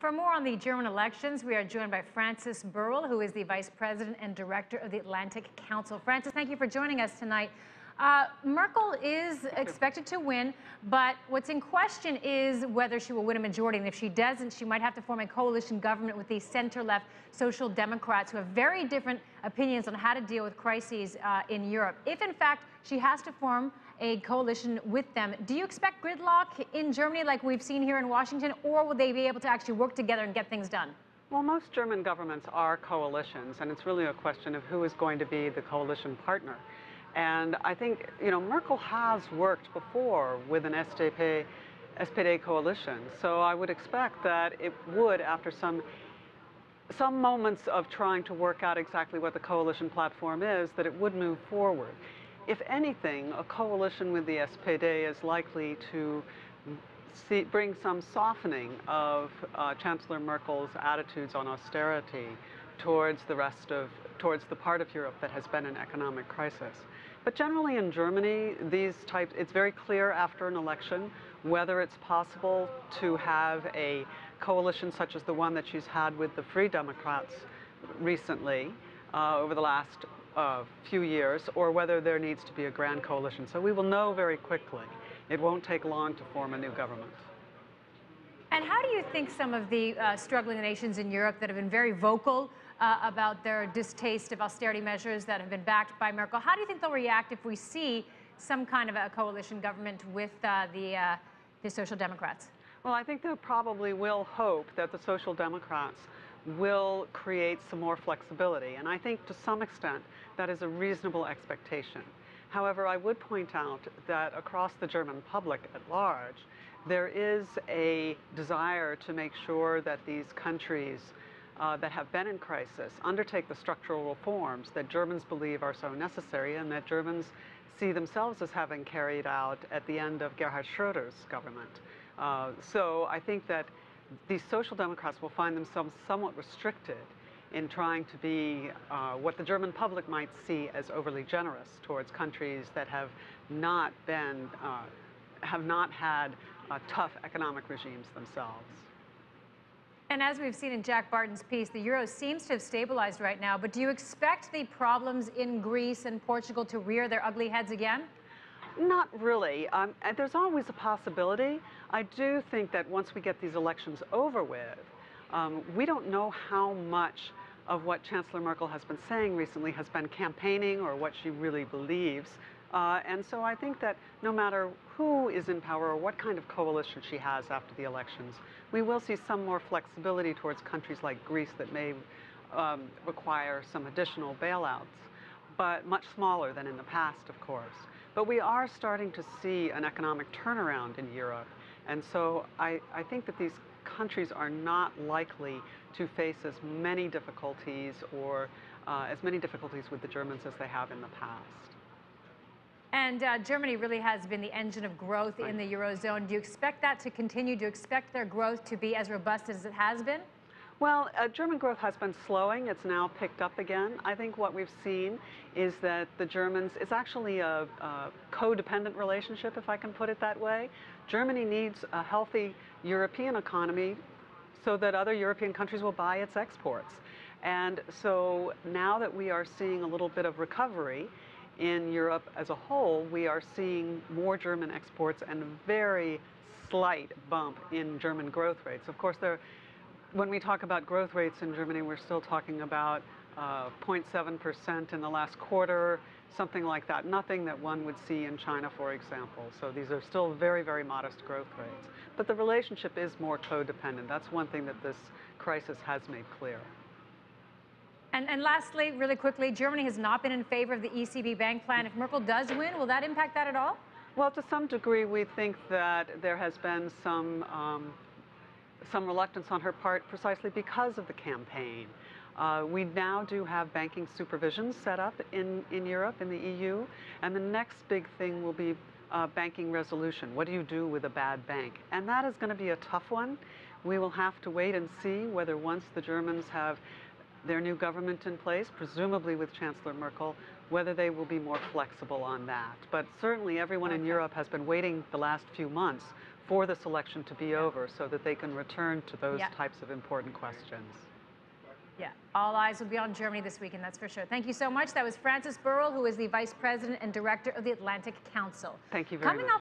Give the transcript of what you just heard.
For more on the German elections, we are joined by Francis Burwell, who is the Vice President and Director of the Atlantic Council. Francis, thank you for joining us tonight. Merkel is expected to win, but what's in question is whether she will win a majority. And if she doesn't, she might have to form a coalition government with the center-left Social Democrats, who have very different opinions on how to deal with crises in Europe. If, in fact, she has to form a coalition with them, do you expect gridlock in Germany like we've seen here in Washington, or will they be able to actually work together and get things done? Well, most German governments are coalitions, and it's really a question of who is going to be the coalition partner. And I think, Merkel has worked before with an SPD coalition, so I would expect that it would, after some moments of trying to work out exactly what the coalition platform is, that it would move forward. If anything, a coalition with the SPD is likely to bring some softening of Chancellor Merkel's attitudes on austerity towards the part of Europe that has been in economic crisis. But generally in Germany, it's very clear after an election whether it's possible to have a coalition such as the one that she's had with the Free Democrats recently over the last few years, or whether there needs to be a grand coalition. So we will know very quickly. It won't take long to form a new government. And how do you think some of the struggling nations in Europe that have been very vocal about their distaste of austerity measures that have been backed by Merkel, how do you think they'll react if we see some kind of a coalition government with the Social Democrats? Well, I think they probably will hope that the Social Democrats will create some more flexibility. And I think to some extent that is a reasonable expectation. However, I would point out that across the German public at large, there is a desire to make sure that these countries that have been in crisis undertake the structural reforms that Germans believe are so necessary and that Germans see themselves as having carried out at the end of Gerhard Schröder's government. So I think that these Social Democrats will find themselves somewhat restricted in trying to be what the German public might see as overly generous towards countries that have not had tough economic regimes themselves. And as we've seen in Jack Barton's piece, the euro seems to have stabilized right now, but do you expect the problems in Greece and Portugal to rear their ugly heads again? Not really. There's always a possibility. I do think that once we get these elections over with, we don't know how much of what Chancellor Merkel has been saying recently has been campaigning or what she really believes. And so I think that no matter who is in power or what kind of coalition she has after the elections, we will see some more flexibility towards countries like Greece that may require some additional bailouts, but much smaller than in the past, of course. But we are starting to see an economic turnaround in Europe. And so I think that these countries are not likely to face as many difficulties or as many difficulties with the Germans as they have in the past. And Germany really has been the engine of growth in the Eurozone. Do you expect that to continue? Do you expect their growth to be as robust as it has been? Well, German growth has been slowing. It's now picked up again. I think what we've seen is that the Germans, it's actually a codependent relationship, if I can put it that way. Germany needs a healthy European economy so that other European countries will buy its exports. And so now that we are seeing a little bit of recovery in Europe as a whole, we are seeing more German exports and a very slight bump in German growth rates. Of course, when we talk about growth rates in Germany, we're still talking about 0.7% in the last quarter, something like that. Nothing that one would see in China, for example. So these are still very, very modest growth rates. But the relationship is more codependent. That's one thing that this crisis has made clear. And lastly, really quickly, Germany has not been in favor of the ECB bank plan. If Merkel does win, will that impact that at all? Well, to some degree, we think that there has been some reluctance on her part precisely because of the campaign. We now do have banking supervision set up in Europe, in the EU, and the next big thing will be banking resolution. What do you do with a bad bank? And that is going to be a tough one. We will have to wait and see whether once the Germans have their new government in place, presumably with Chancellor Merkel, whether they will be more flexible on that. But certainly everyone in Europe has been waiting the last few months for this election to be over so that they can return to those types of important questions. Yeah, all eyes will be on Germany this weekend, that's for sure. Thank you so much. That was Frances Burwell, who is the Vice President and Director of the Atlantic Council. Thank you very much.